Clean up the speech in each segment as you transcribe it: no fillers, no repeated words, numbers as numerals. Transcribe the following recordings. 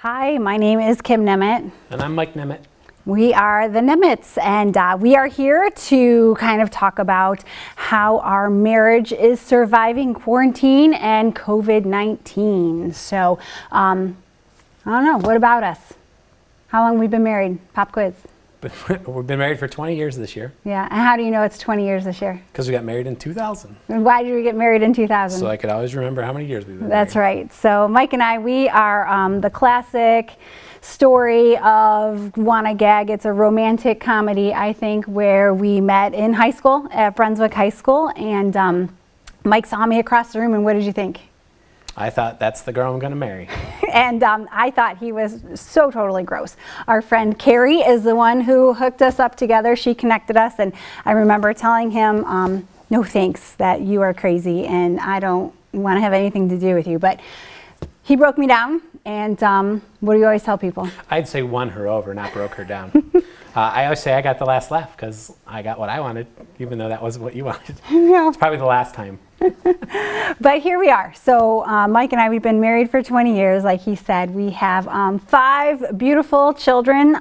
Hi, my name is Kim Nemeth. And I'm Mike Nemeth. We are the Nemeths, and we are here to kind of talk about how our marriage is surviving quarantine and COVID-19. So, I don't know, what about us? How long have we been married? Pop quiz. We've been married for 20 years this year. Yeah, and how do you know it's 20 years this year? Because we got married in 2000. And why did we get married in 2000? So I could always remember how many years we've been That's married. right. So Mike and I, we are the classic story of Wanna Gag. It's a romantic comedy, I think, where we met in high school at Brunswick High School, and Mike saw me across the room, and what did you think? I thought, that's the girl I'm going to marry. And I thought he was so totally gross. Our friend Carrie is the one who hooked us up together. She connected us, and I remember telling him, no thanks, that you are crazy and I don't want to have anything to do with you. But he broke me down, and what do you always tell people? I'd say won her over, not broke her down. I always say I got the last laugh because I got what I wanted, even though that wasn't what you wanted. Yeah. It's probably the last time. But here we are. So Mike and I, we've been married for 20 years, like he said. We have 5 beautiful children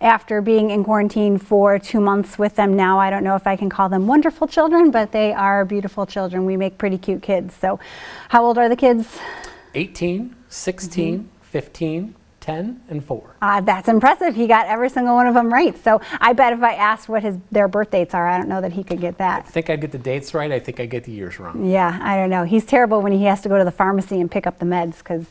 after being in quarantine for 2 months with them now. I don't know if I can call them wonderful children, but they are beautiful children. We make pretty cute kids. So how old are the kids? 18, 16, 15, 10, and 4. That's impressive. He got every single one of them right. So I bet if I asked what their birth dates are, I don't know that he could get that. I think I'd get the dates right. I think I'd get the years wrong. Yeah, I don't know. He's terrible when he has to go to the pharmacy and pick up the meds because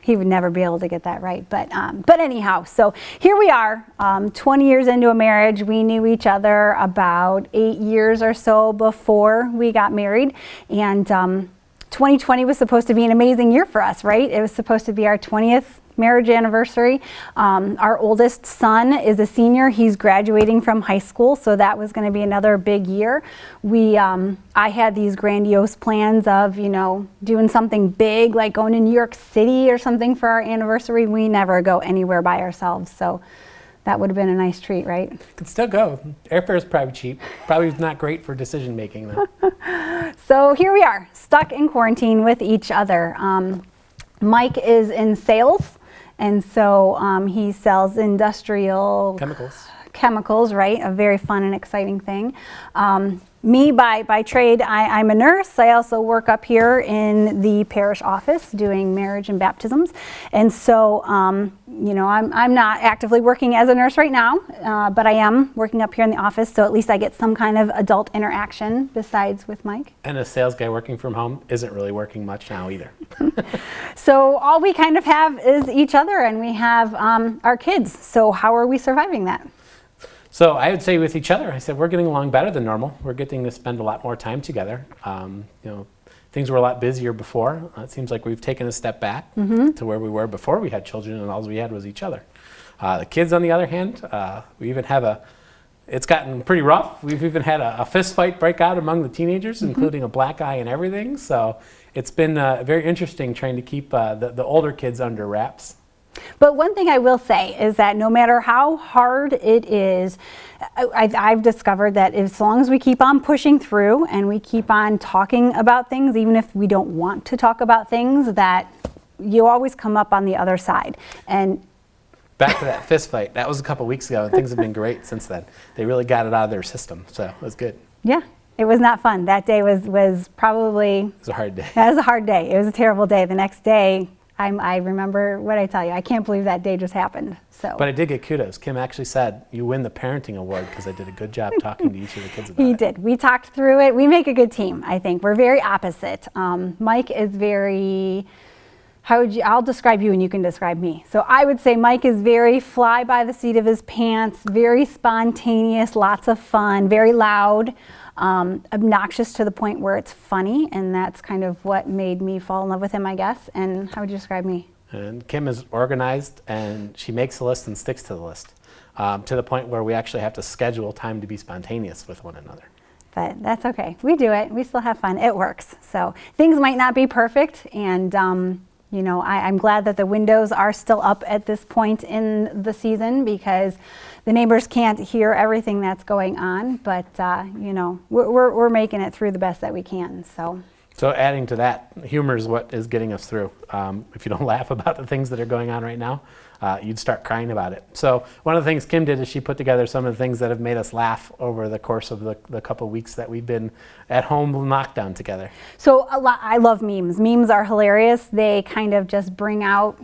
he would never be able to get that right. But anyhow, so here we are, 20 years into a marriage. We knew each other about 8 years or so before we got married. And 2020 was supposed to be an amazing year for us, right? It was supposed to be our 20th marriage anniversary. Our oldest son is a senior. He's graduating from high school, so that was going to be another big year. I had these grandiose plans of, doing something big, like going to New York City or something for our anniversary. We never go anywhere by ourselves, so that would have been a nice treat, right? Could still go. Airfare is probably cheap. Probably not great for decision making, though. So here we are, stuck in quarantine with each other. Mike is in sales. And so he sells industrial chemicals, right? A very fun and exciting thing. Me, by trade, I'm a nurse. I also work up here in the parish office doing marriage and baptisms. And so, I'm not actively working as a nurse right now, but I am working up here in the office, so at least I get some kind of adult interaction besides with Mike. And a sales guy working from home isn't really working much now either. So all we kind of have is each other, and we have our kids. So how are we surviving that? So I would say with each other, I said we're getting along better than normal. We're getting to spend a lot more time together. Things were a lot busier before. It seems like we've taken a step back to where we were before we had children, and all we had was each other. The kids, on the other hand, we even have it's gotten pretty rough. We've even had a fist fight break out among the teenagers, including a black eye and everything. So it's been very interesting trying to keep the older kids under wraps. But one thing I will say is that no matter how hard it is, I've discovered that as long as we keep on pushing through and we keep on talking about things, even if we don't want to talk about things, that you always come up on the other side. And back to that fist fight, that was a couple weeks ago, and things have been great since then. They really got it out of their system, so it was good. Yeah, it was not fun. That day was probably... It was a hard day. That was a hard day. It was a terrible day. The next day, I remember what I tell you. I can't believe that day just happened. So. But I did get kudos. Kim actually said, you win the parenting award because I did a good job talking to each of the kids about it. He did. We talked through it. We make a good team, I think. We're very opposite. Mike is very... I'll describe you and you can describe me. So I would say Mike is very fly by the seat of his pants, very spontaneous, lots of fun, very loud, obnoxious to the point where it's funny, and that's kind of what made me fall in love with him, I guess. And how would you describe me? And Kim is organized, and she makes a list and sticks to the list, to the point where we actually have to schedule time to be spontaneous with one another. But that's okay. We do it. We still have fun. It works. So things might not be perfect, and I'm glad that the windows are still up at this point in the season because the neighbors can't hear everything that's going on. But we're making it through the best that we can. So So adding to that, humor is what is getting us through. If you don't laugh about the things that are going on right now, you'd start crying about it. So one of the things Kim did is she put together some of the things that have made us laugh over the course of the couple weeks that we've been at home lockdown together. So I love memes. Memes are hilarious. They kind of just bring out,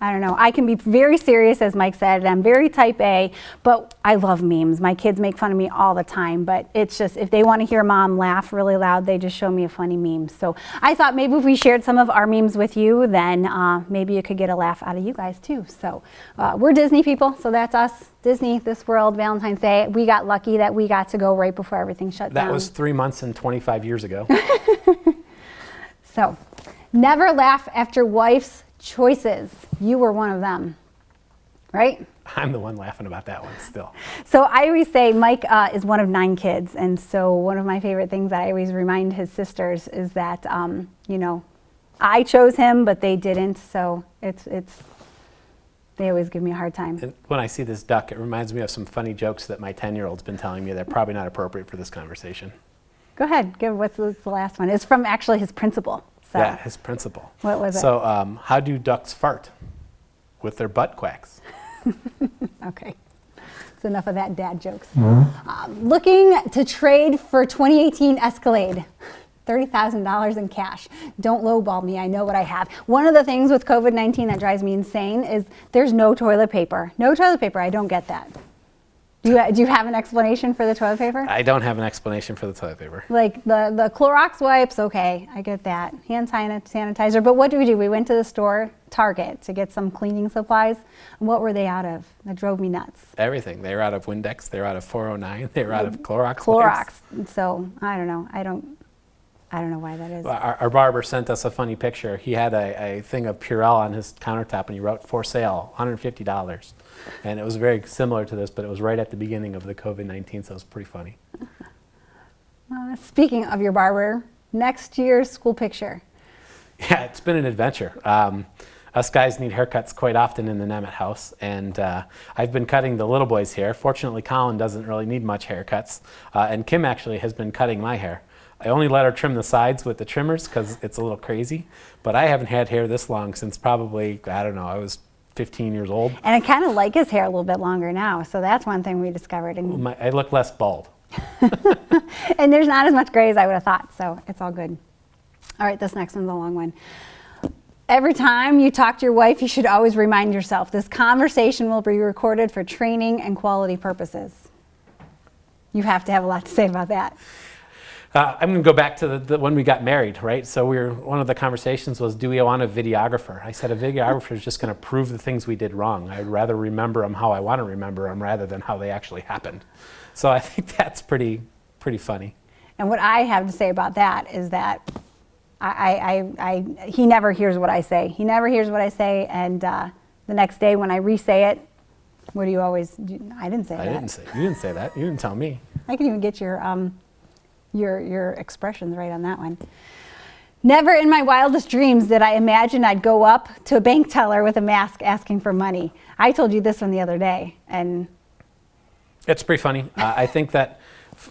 I don't know, I can be very serious, as Mike said, and I'm very type A, but I love memes. My kids make fun of me all the time, but it's just, if they want to hear mom laugh really loud, they just show me a funny meme. So I thought maybe if we shared some of our memes with you, then maybe you could get a laugh out of you guys too. So we're Disney people, so that's us. Disney, This World, Valentine's Day. We got lucky that we got to go right before everything shut down. That was 3 months and 25 years ago. So, never laugh after wife's choices. You were one of them, right? I'm the one laughing about that one still. So I always say Mike is one of 9 kids, and so one of my favorite things that I always remind his sisters is that you know, I chose him, but they didn't. So it's they always give me a hard time. And when I see this duck, it reminds me of some funny jokes that my 10-year-old's been telling me. They're probably not appropriate for this conversation. Go ahead. What's the last one? It's from actually his principal. So. Yeah, his principal. What was it? So, how do ducks fart? With their butt quacks. Okay. It's enough of that dad jokes. Looking to trade for 2018 Escalade. $30,000 in cash. Don't lowball me. I know what I have. One of the things with COVID-19 that drives me insane is there's no toilet paper. No toilet paper. I don't get that. Do you have an explanation for the toilet paper? I don't have an explanation for the toilet paper. Like the Clorox wipes, okay, I get that. Hand sanitizer, but what do? We went to the store, Target, to get some cleaning supplies. And what were they out of? That drove me nuts. Everything. They were out of Windex. They were out of 409. They were out of Clorox. Clorox. So I don't know. I don't know why that is. Our barber sent us a funny picture. He had a thing of Purell on his countertop, and he wrote "for sale, $150." And it was very similar to this, but it was right at the beginning of the COVID-19, so it was pretty funny. Speaking of your barber, next year's school picture. Yeah, it's been an adventure. Us guys need haircuts quite often in the Nemeth house, and I've been cutting the little boy's hair. Fortunately, Colin doesn't really need much haircuts, and Kim actually has been cutting my hair. I only let her trim the sides with the trimmers because it's a little crazy, but I haven't had hair this long since probably, I don't know, I was 15 years old. And I kind of like his hair a little bit longer now, so that's one thing we discovered. And I look less bald. And there's not as much gray as I would have thought, so it's all good. All right, this next one's a long one. Every time you talk to your wife, you should always remind yourself, this conversation will be recorded for training and quality purposes. You have to have a lot to say about that. I'm going to go back to the when we got married, right? So one of the conversations was, do we want a videographer? I said, a videographer is just going to prove the things we did wrong. I'd rather remember them how I want to remember them rather than how they actually happened. So I think that's pretty funny. And what I have to say about that is that he never hears what I say. He never hears what I say, and the next day when I re-say it, what do you always do? I didn't say that. You didn't say that. You didn't tell me. I can even get your expressions right on that one. Never in my wildest dreams did I imagine I'd go up to a bank teller with a mask asking for money. I told you this one the other day, and it's pretty funny. I think that,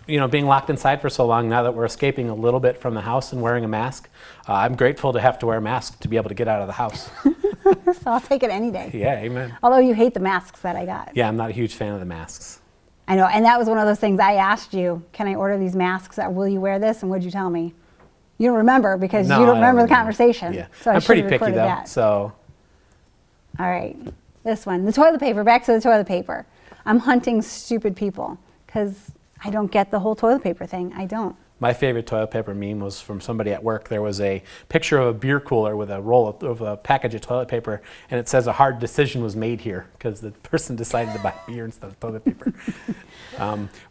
you know, being locked inside for so long, now that we're escaping a little bit from the house and wearing a mask, I'm grateful to have to wear a mask to be able to get out of the house. So I'll take it any day. Yeah, amen. Although you hate the masks that I got. Yeah, I'm not a huge fan of the masks. I know, and that was one of those things I asked you, can I order these masks, or will you wear this, and what'd you tell me? You don't remember because No, you don't I remember don't the conversation. Yeah. So I'm pretty picky recorded though, that. so. All right, this one, the toilet paper, back to the toilet paper. I'm hunting stupid people because I don't get the whole toilet paper thing, I don't. My favorite toilet paper meme was from somebody at work. There was a picture of a beer cooler with a roll of a package of toilet paper, and it says a hard decision was made here because the person decided to buy beer instead of toilet paper.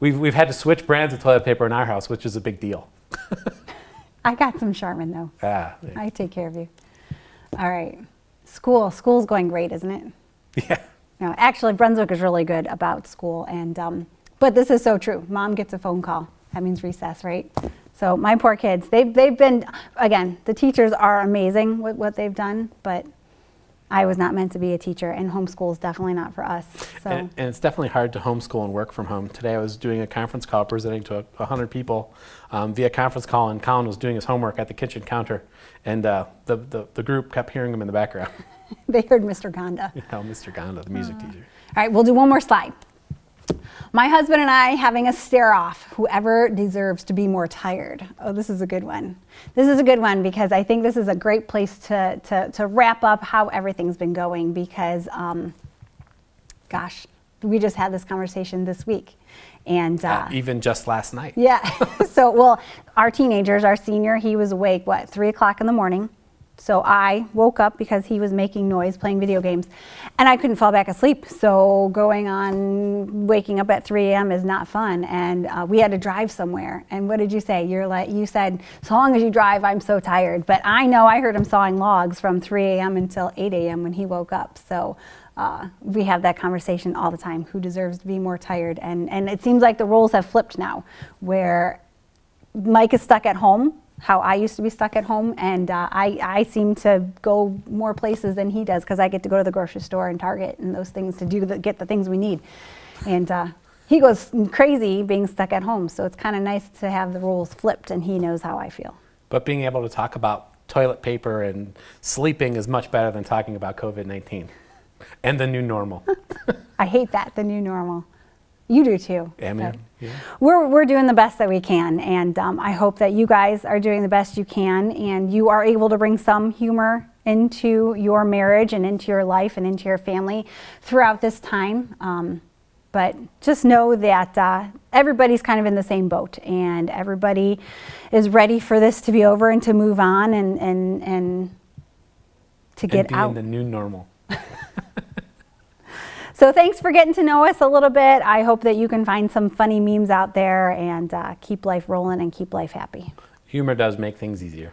We've had to switch brands of toilet paper in our house, which is a big deal. I got some Charmin though. Yeah. I take care of you. All right, school's going great, isn't it? Yeah. No, actually, Brunswick is really good about school, and but this is so true. Mom gets a phone call. That means recess, right? So my poor kids, they've been, again, the teachers are amazing with what they've done, but I was not meant to be a teacher, and homeschool is definitely not for us. So. And it's definitely hard to homeschool and work from home. Today I was doing a conference call presenting to 100 people via conference call, and Colin was doing his homework at the kitchen counter, and the group kept hearing him in the background. They heard Mr. Gonda. Oh, Mr. Gonda, the music teacher. All right, we'll do one more slide. My husband and I having a stare-off. Whoever deserves to be more tired. Oh, this is a good one. This is a good one because I think this is a great place to wrap up how everything's been going because, gosh, we just had this conversation this week. And even just last night. Yeah. So, well, our teenagers, our senior, he was awake, 3 o'clock in the morning. So I woke up because he was making noise, playing video games, and I couldn't fall back asleep. So waking up at 3 a.m. is not fun, and we had to drive somewhere. And what did you say? You said, so long as you drive, I'm so tired. But I know I heard him sawing logs from 3 a.m. until 8 a.m. when he woke up. So we have that conversation all the time. Who deserves to be more tired? And it seems like the roles have flipped now, where Mike is stuck at home. How I used to be stuck at home, and I seem to go more places than he does because I get to go to the grocery store and Target and those things to get the things we need. And he goes crazy being stuck at home, so it's kind of nice to have the roles flipped, and he knows how I feel. But being able to talk about toilet paper and sleeping is much better than talking about COVID-19 and the new normal. I hate that, the new normal. You do too. Yeah, man. Yeah. We're doing the best that we can, and I hope that you guys are doing the best you can, and you are able to bring some humor into your marriage and into your life and into your family throughout this time. But just know that everybody's kind of in the same boat, and everybody is ready for this to be over and to move on and to get out. And be in the new normal. So thanks for getting to know us a little bit. I hope that you can find some funny memes out there and keep life rolling and keep life happy. Humor does make things easier.